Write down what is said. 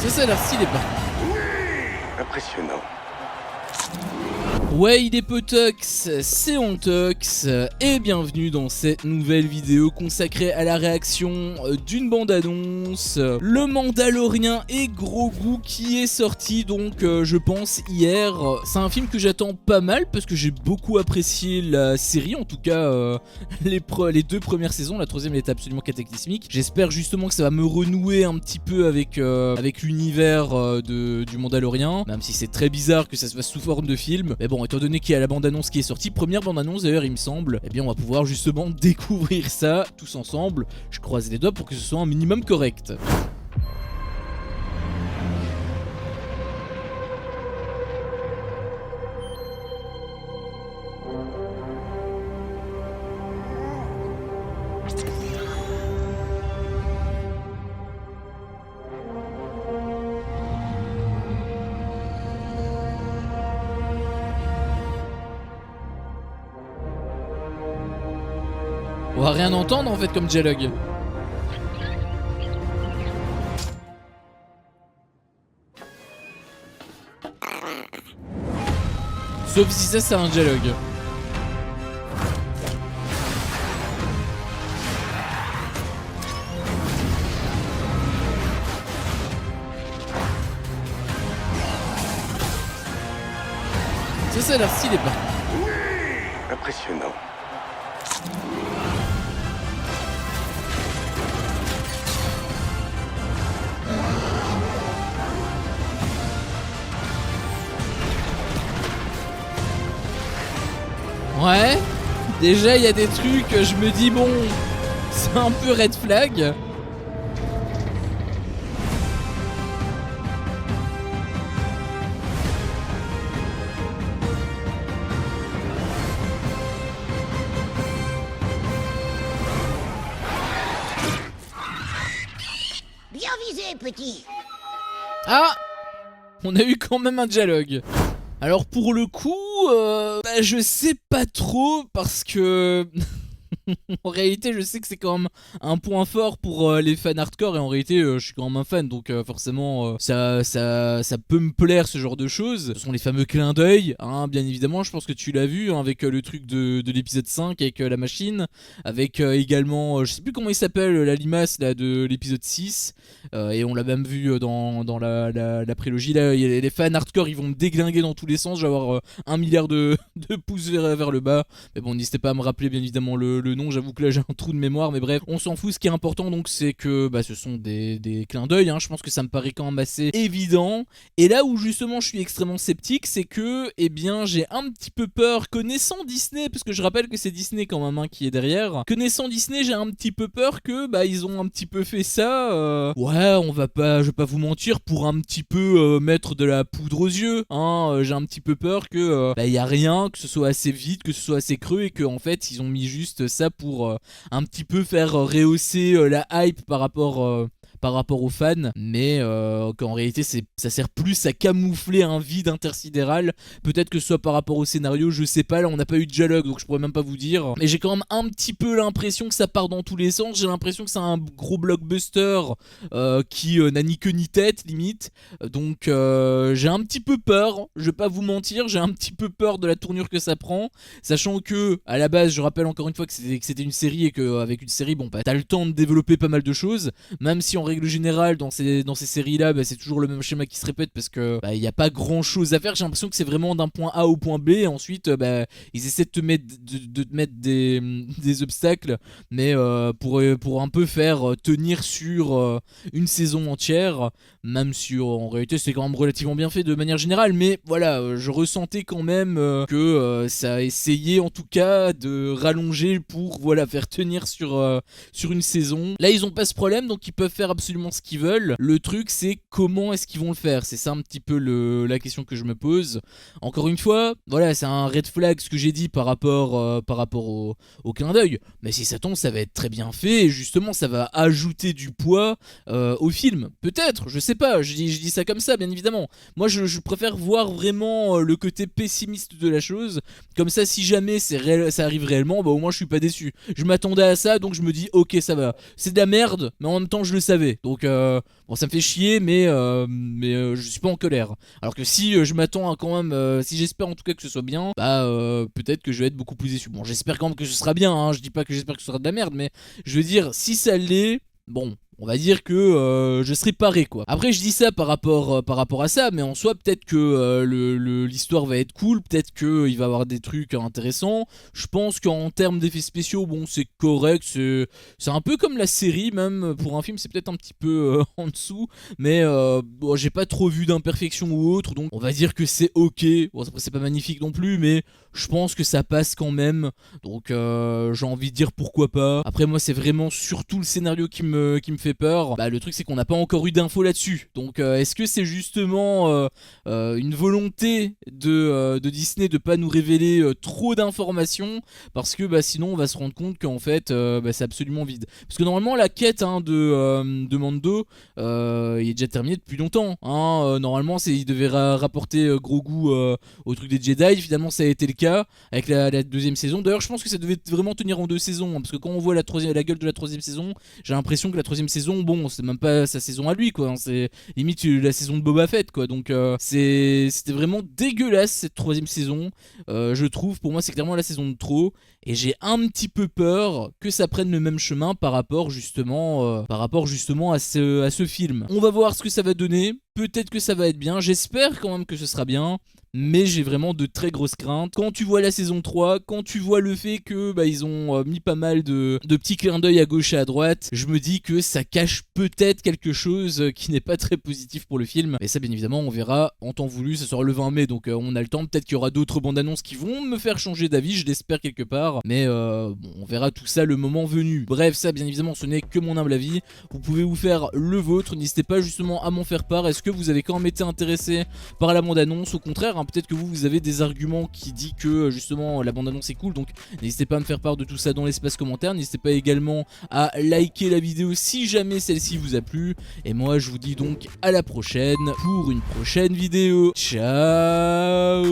Ça a l'air stylé par contre. Impressionnant. Ouais, il est Potox, c'est Ontox, et bienvenue dans cette nouvelle vidéo consacrée à la réaction d'une bande-annonce, Le Mandalorien et Grogu, qui est sorti donc je pense hier. C'est un film que j'attends pas mal parce que j'ai beaucoup apprécié la série, en tout cas les deux premières saisons. La troisième elle était absolument cataclysmique. J'espère justement que ça va me renouer un petit peu avec l'univers du Mandalorien, même si c'est très bizarre que ça se fasse sous forme de film. Mais bon, étant donné qu'il y a la bande-annonce qui est sortie, première bande-annonce d'ailleurs il me semble, eh bien on va pouvoir justement découvrir ça tous ensemble. Je croise les doigts pour que ce soit un minimum correct. On va rien entendre en fait comme dialogue. Sauf si ça c'est un dialogue. Ça a l'air stylé par contre. Impressionnant. Ouais, déjà il y a des trucs, je me dis bon, c'est un peu red flag. Bien visé, petit. Ah, on a eu quand même un dialogue. Alors pour le coup, je sais pas trop parce que en réalité je sais que c'est quand même un point fort pour les fans hardcore et en réalité je suis quand même un fan donc forcément ça peut me plaire ce genre de choses. Ce sont les fameux clins d'œil, hein, bien évidemment, je pense que tu l'as vu hein, avec le truc de l'épisode 5 avec la machine, avec également je sais plus comment il s'appelle, la limace là de l'épisode 6 et on l'a même vu dans la prélogie là, les fans hardcore ils vont me déglinguer dans tous les sens, je vais avoir 1 milliard de pouces vers le bas, mais bon n'hésitez pas à me rappeler bien évidemment le nom, j'avoue que là j'ai un trou de mémoire, mais bref, on s'en fout. Ce qui est important donc c'est que ce sont des clins d'œil, hein. Je pense que ça me paraît quand même assez évident, et là où justement je suis extrêmement sceptique, c'est que eh bien j'ai un petit peu peur, connaissant Disney, parce que je rappelle que c'est Disney quand même hein, qui est derrière, connaissant Disney j'ai un petit peu peur que ils ont un petit peu fait ça, ouais je vais pas vous mentir, pour un petit peu mettre de la poudre aux yeux, hein, j'ai un petit peu peur que y a rien, que ce soit assez vite, que ce soit assez creux, et que en fait ils ont mis juste ça pour un petit peu faire rehausser la hype par rapport aux fans, mais qu'en réalité ça sert plus à camoufler un vide intersidéral. Peut-être que ce soit par rapport au scénario, je sais pas, là on n'a pas eu de dialogue donc je pourrais même pas vous dire, mais j'ai quand même un petit peu l'impression que ça part dans tous les sens. J'ai l'impression que c'est un gros blockbuster qui n'a ni queue ni tête limite, donc j'ai un petit peu peur, je vais pas vous mentir, j'ai un petit peu peur de la tournure que ça prend, sachant que à la base je rappelle encore une fois que c'était une série et qu'avec une série t'as le temps de développer pas mal de choses, même si en règle générale dans ces séries là c'est toujours le même schéma qui se répète parce que il n'y a pas grand chose à faire. J'ai l'impression que c'est vraiment d'un point A au point B et ensuite ils essaient de te mettre des obstacles, mais pour un peu faire tenir sur une saison entière, même si en réalité c'est quand même relativement bien fait de manière générale, mais voilà, je ressentais quand même que ça a essayé en tout cas de rallonger pour faire tenir sur une saison. Là ils ont pas ce problème donc ils peuvent faire absolument ce qu'ils veulent. Le truc c'est comment est-ce qu'ils vont le faire, c'est ça un petit peu la question que je me pose. Encore une fois, voilà, c'est un red flag ce que j'ai dit par rapport au clin d'œil, mais si ça tombe ça va être très bien fait et justement ça va ajouter du poids au film, peut-être, je sais pas, je dis ça comme ça bien évidemment. Moi je préfère voir vraiment le côté pessimiste de la chose, comme ça si jamais ça arrive réellement, au moins je suis pas déçu. Je m'attendais à ça donc je me dis ok ça va, c'est de la merde mais en même temps je le savais mauvais. Donc bon, ça me fait chier, mais je suis pas en colère. Alors que si je m'attends à quand même, si j'espère en tout cas que ce soit bien, bah peut-être que je vais être beaucoup plus déçu. Bon, j'espère quand même que ce sera bien, hein. Je dis pas que j'espère que ce sera de la merde, mais je veux dire, si ça l'est, bon, on va dire que je serai paré quoi. Après je dis ça par rapport à ça, mais en soi peut-être que l'histoire va être cool, peut-être qu'il va y avoir des trucs intéressants. Je pense qu'en termes d'effets spéciaux, bon c'est correct, c'est un peu comme la série même, pour un film c'est peut-être un petit peu en dessous, mais bon, j'ai pas trop vu d'imperfections ou autre, donc on va dire que c'est ok. Bon après c'est pas magnifique non plus, mais je pense que ça passe quand même, donc j'ai envie de dire pourquoi pas. Après moi c'est vraiment surtout le scénario qui me fait peur. Bah le truc c'est qu'on n'a pas encore eu d'infos là-dessus, donc est-ce que c'est justement une volonté de Disney de pas nous révéler trop d'informations, parce que bah sinon on va se rendre compte qu'en fait bah, c'est absolument vide, parce que normalement la quête de Mando il est déjà terminé depuis longtemps hein. Normalement il devait rapporter Grogu au truc des Jedi, finalement ça a été le cas avec la deuxième saison. D'ailleurs je pense que ça devait vraiment tenir en deux saisons, hein, parce que quand on voit la gueule de la troisième saison, j'ai l'impression que la troisième saison, bon c'est même pas sa saison à lui quoi, hein, c'est limite la saison de Boba Fett quoi, donc c'était vraiment dégueulasse cette troisième saison, je trouve. Pour moi c'est clairement la saison de trop, et j'ai un petit peu peur que ça prenne le même chemin par rapport justement à ce film. On va voir ce que ça va donner, peut-être que ça va être bien, j'espère quand même que ce sera bien, mais j'ai vraiment de très grosses craintes. Quand tu vois la saison 3, quand tu vois le fait que bah, ils ont mis pas mal de petits clins d'œil à gauche et à droite, je me dis que ça cache peut-être quelque chose qui n'est pas très positif pour le film. Et ça bien évidemment on verra en temps voulu, ça sera le 20 mai, donc on a le temps. Peut-être qu'il y aura d'autres bandes annonces qui vont me faire changer d'avis, je l'espère quelque part, mais bon, on verra tout ça le moment venu. Bref, ça bien évidemment ce n'est que mon humble avis, vous pouvez vous faire le vôtre, n'hésitez pas justement à m'en faire part. Est-ce que vous avez quand même été intéressé par la bande annonce? Au contraire, hein, peut-être que vous avez des arguments qui disent que justement la bande annonce est cool, donc n'hésitez pas à me faire part de tout ça dans l'espace commentaire. N'hésitez pas également à liker la vidéo si jamais celle-ci vous a plu, et moi je vous dis donc à la prochaine pour une prochaine vidéo. Ciao.